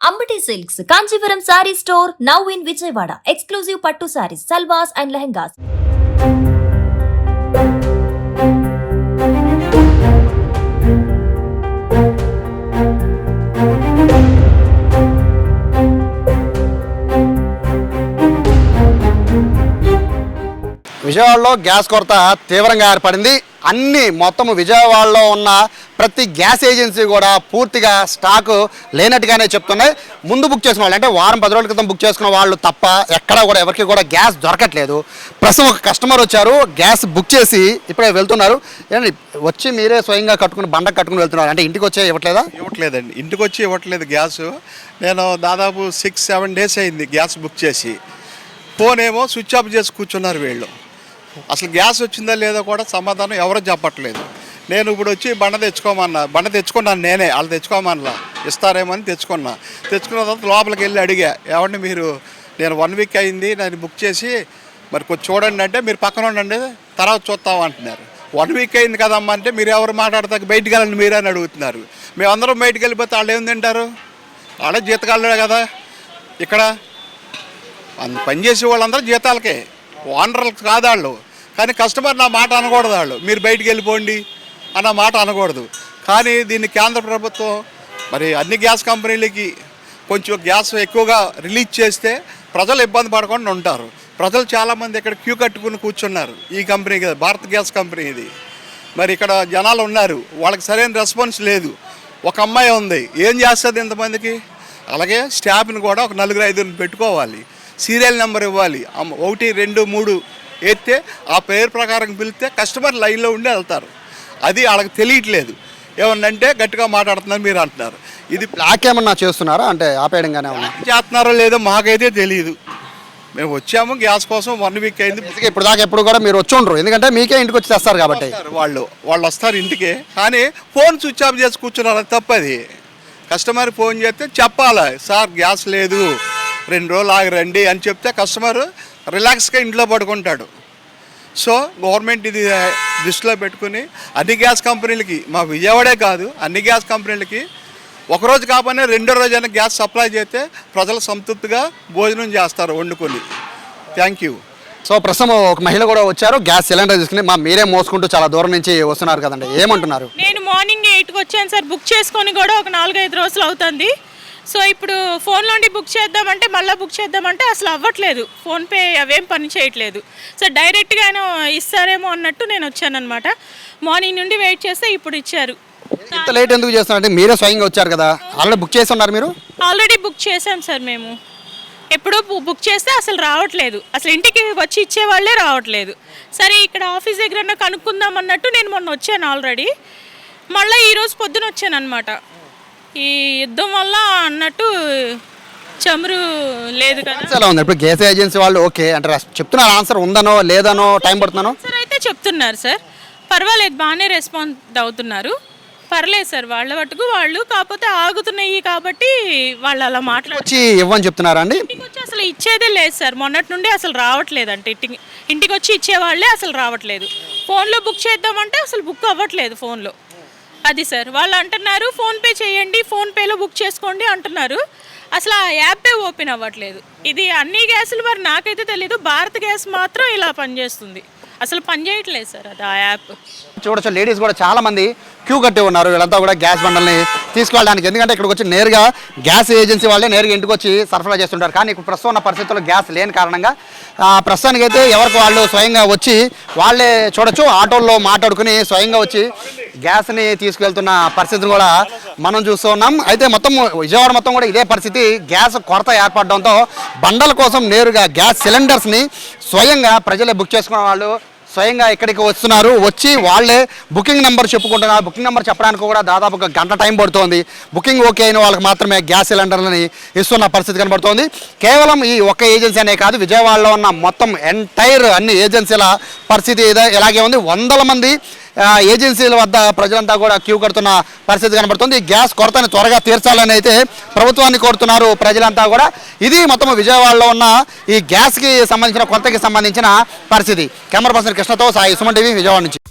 Ambati Silks, Kanchipuram Saree Store, now in Vijayawada. Exclusive Pattu Sarees, Salwas and Lehengas. విజయవాడలో gas కొరత తీవ్రంగా ఏర్పడింది. మొత్తం విజయవాడలో ఉన్న ప్రతి గ్యాస్ ఏజెన్సీ కూడా పూర్తిగా స్టాకు లేనట్టుగానే చెప్తున్నాయి. ముందు బుక్ చేసుకున్న వాళ్ళు అంటే వారం 10 రోజుల క్రితం బుక్ చేసుకున్న వాళ్ళు తప్ప ఎక్కడా కూడా ఎవరికి కూడా గ్యాస్ దొరకట్లేదు. ప్రస్తుతం ఒక కస్టమర్ వచ్చారు, గ్యాస్ బుక్ చేసి ఇప్పుడే వెళ్తున్నారు. ఏంటంటే వచ్చి మీరే స్వయంగా కట్టుకుని బండ కట్టుకుని వెళ్తున్నారు అంటే ఇంటికి వచ్చే ఇవ్వట్లేదా? ఇవ్వట్లేదండి, ఇంటికి వచ్చి ఇవ్వట్లేదు గ్యాసు. నేను దాదాపు 6-7 డేస్ అయింది గ్యాస్ బుక్ చేసి. ఫోన్ ఏమో స్విచ్ ఆఫ్ చేసి కూర్చున్నారు వీళ్ళు. అసలు గ్యాస్ వచ్చిందా లేదో కూడా సమాధానం ఎవరో చెప్పట్లేదు. నేను ఇప్పుడు వచ్చి బండ తెచ్చుకున్నాను నేనే, వాళ్ళు తెచ్చుకోమన్నా ఇస్తారేమో అని తెచ్చుకున్న తర్వాత లోపలికి వెళ్ళి అడిగా, ఏమంటే మీరు నేను 1 వీక్ అయింది నేను బుక్ చేసి మరి కొంచెం చూడండి అంటే మీరు పక్కన ఉండండి తర్వాత చూస్తాం అంటున్నారు. 1 వీక్ అయింది కదమ్మా అంటే మీరు ఎవరు మాట్లాడతాక బయటికి వెళ్ళండి మీరే అని అడుగుతున్నారు. మేమందరం బయటికి వెళ్ళిపోతే వాళ్ళు ఏం తింటారు? వాళ్ళే జీతకాలే కదా. ఇక్కడ పనిచేసే వాళ్ళందరూ జీతాలకే, ఓనర్లకు కాదు వాళ్ళు. కానీ కస్టమర్ నా మాట అనకూడదు, వాళ్ళు మీరు బయటికి వెళ్ళిపోండి అన్న మాట అనకూడదు. కానీ దీన్ని కేంద్ర ప్రభుత్వం మరి అన్ని గ్యాస్ కంపెనీలకి కొంచెం గ్యాస్ ఎక్కువగా రిలీజ్ చేస్తే ప్రజలు ఇబ్బంది పడకుండా ఉంటారు. ప్రజలు చాలామంది ఇక్కడ క్యూ కట్టుకుని కూర్చున్నారు. ఈ కంపెనీ కదా, భారత్ గ్యాస్ కంపెనీ ఇది. మరి ఇక్కడ జనాలు ఉన్నారు, వాళ్ళకి సరైన రెస్పాన్స్ లేదు. ఒక అమ్మాయి ఉంది, ఏం చేస్తుంది ఇంతమందికి? అలాగే స్టాఫ్ని కూడా ఒక 4-5 పెట్టుకోవాలి, సీరియల్ నెంబర్ ఇవ్వాలి. 1, 2, 3 ఎత్తే ఆ పేరు ప్రకారం పిలిస్తే కస్టమర్ లైన్లో ఉండి వెళ్తారు. అది వాళ్ళకి తెలియట్లేదు. ఏమన్నంటే గట్టిగా మాట్లాడుతున్నారు మీరు అంటున్నారు. ఇది బ్లాక్ ఏమన్నా చేస్తున్నారా అంటే ఆపేయడంగానే చేస్తున్నారో లేదో మాకైతే తెలియదు. మేము వచ్చాము గ్యాస్ కోసం 1 వీక్ అయింది. ఇప్పుడు దాకా ఎప్పుడు కూడా మీరు వచ్చి ఉండరు, ఎందుకంటే మీకే ఇంటికి వచ్చి తెస్తారు కాబట్టి. వాళ్ళు వస్తారు ఇంటికే, కానీ ఫోన్ స్విచ్ ఆఫ్ చేసి కూర్చున్నారు, అది తప్పది. కస్టమర్ ఫోన్ చేస్తే చెప్పాలి, సార్ గ్యాస్ లేదు 2 రోజులు ఆగి రండి అని చెప్తే కస్టమర్ రిలాక్స్గా ఇంట్లో పడుకుంటాడు. సో గవర్నమెంట్ ఇది దృష్టిలో పెట్టుకుని అన్ని గ్యాస్ కంపెనీలకి, మా విజయవాడే కాదు అన్ని గ్యాస్ కంపెనీలకి ఒకరోజు కాకపోయినా 2వ రోజైనా గ్యాస్ సప్లై చేస్తే ప్రజలు సంతృప్తిగా భోజనం చేస్తారు వండుకొని. Thank you. సో ప్రస్తుతం ఒక మహిళ కూడా వచ్చారు, గ్యాస్ సిలిండర్ తీసుకుని మీరే మోసుకుంటూ చాలా దూరం నుంచి వస్తున్నారు కదండి, ఏమంటున్నారు? నేను మార్నింగ్ 8కి వచ్చాను సార్, బుక్ చేసుకొని కూడా ఒక 4-5 రోజులు అవుతుంది. సో ఇప్పుడు ఫోన్లోండి బుక్ చేద్దామంటే మళ్ళీ బుక్ చేద్దామంటే అసలు అవ్వట్లేదు, ఫోన్పే అవేం పని చేయట్లేదు. సో డైరెక్ట్గా ఆయన ఇస్తారేమో అన్నట్టు నేను వచ్చానమాట. మార్నింగ్ నుండి వెయిట్ చేస్తే ఇప్పుడు ఇచ్చారు. ఇంత లేట్ ఎందుకు చేస్తున్నారంటే మీరే స్వయంగా వచ్చారు కదా, ఆల్రెడీ బుక్ చేసి ఉన్నారు మీరు? ఆల్రెడీ బుక్ చేసాం సార్ మేము. ఎప్పుడో బుక్ చేస్తే అసలు రావట్లేదు, అసలు ఇంటికి వచ్చి ఇచ్చేవాళ్ళే రావట్లేదు. సరే ఇక్కడ ఆఫీస్ దగ్గర కనుక్కుందాం అన్నట్టు నేను మొన్న వచ్చాను ఆల్రెడీ. మళ్ళీ ఈరోజు పొద్దున వచ్చాను అనమాట. ఈ యుద్ధం వల్ల అన్నట్టు చమురు లేదు కదా. ఎలా ఉంది ఇప్పుడు గ్యాస్ ఏజెన్సీ వాళ్ళు? ఓకే అంటే చెప్తున్నారు, ఆన్సర్ ఉందనో లేదనో టైం పడుతున్నానో సార్ అయితే చెప్తున్నారు సార్, పర్వాలేదు బాగానే రెస్పాన్స్ అవుతున్నారు, పర్లేదు సార్ వాళ్ళ మటుకు వాళ్ళు. కాకపోతే ఆగుతున్నాయి కాబట్టి వాళ్ళు అలా వచ్చి ఇవ్వని చెప్తున్నారా అండి? ఇంటికి వచ్చి అసలు ఇచ్చేదే లేదు సార్, మొన్నటి నుండి అసలు రావట్లేదు. అంటే ఇంటికి వచ్చి ఇచ్చేవాళ్ళే అసలు రావట్లేదు. ఫోన్లో బుక్ చేద్దామంటే అసలు బుక్ అవ్వట్లేదు ఫోన్లో. అది సార్ వాళ్ళు అంటున్నారు ఫోన్పే చేయండి, ఫోన్పేలో బుక్ చేసుకోండి అంటున్నారు. అసలు ఆ యాపే ఓపెన్ అవ్వట్లేదు. ఇది అన్ని గ్యాసులు మరి నాకైతే తెలీదు, భారత్ గ్యాస్ మాత్రం ఇలా పనిచేస్తుంది, అసలు పనిచేయట్లేదు సార్ అది ఆ యాప్. చూడొచ్చు లేడీస్ కూడా చాలా మంది క్యూ కట్టి ఉన్నారు, వీళ్ళంతా కూడా గ్యాస్ బండల్ని తీసుకెళ్ళడానికి. ఎందుకంటే ఇక్కడికి వచ్చి నేరుగా గ్యాస్ ఏజెన్సీ వాళ్ళే నేరుగా ఇంటికి వచ్చి సరఫరా చేస్తుంటారు. కానీ ఇప్పుడు ప్రస్తుతం ఉన్న పరిస్థితుల్లో గ్యాస్ లేని కారణంగా ప్రస్తుతానికైతే ఎవరికి వాళ్ళు స్వయంగా వచ్చి వాళ్ళే చూడొచ్చు ఆటోల్లో మాట్లాడుకుని స్వయంగా వచ్చి గ్యాస్ని తీసుకువెళ్తున్న పరిస్థితిని కూడా మనం చూస్తూ ఉన్నాం. అయితే మొత్తం విజయవాడ మొత్తం కూడా ఇదే పరిస్థితి, గ్యాస్ కొరత ఏర్పడడంతో బండల కోసం నేరుగా గ్యాస్ సిలిండర్స్ని స్వయంగా ప్రజలే బుక్ చేసుకున్న వాళ్ళు స్వయంగా ఇక్కడికి వస్తున్నారు. వచ్చి వాళ్ళే బుకింగ్ నెంబర్ చెప్పుకుంటున్నారు. బుకింగ్ నెంబర్ చెప్పడానికి కూడా దాదాపు 1 గంట టైం పడుతోంది. బుకింగ్ ఓకే అయిన వాళ్ళకి మాత్రమే గ్యాస్ సిలిండర్లని ఇస్తున్న పరిస్థితి కనబడుతోంది. కేవలం ఈ ఒక్క ఏజెన్సీ అనే కాదు, విజయవాడలో ఉన్న మొత్తం ఎంటైర్ అన్ని ఏజెన్సీల పరిస్థితి ఇలాగే ఉంది. 100 మంది ఏజెన్సీల వద్ద ప్రజలంతా కూడా క్యూ కడుతున్న పరిస్థితి కనబడుతుంది. గ్యాస్ కొరతని త్వరగా తీర్చాలని అయితే ప్రభుత్వాన్ని కోరుతున్నారు ప్రజలంతా కూడా. ఇది మొత్తం విజయవాడలో ఉన్న ఈ గ్యాస్కి సంబంధించిన కొరతకి సంబంధించిన పరిస్థితి. కెమెరా పర్సన్ కృష్ణతో సాయి, సుమన్ టీవీ, విజయవాడ నుంచి.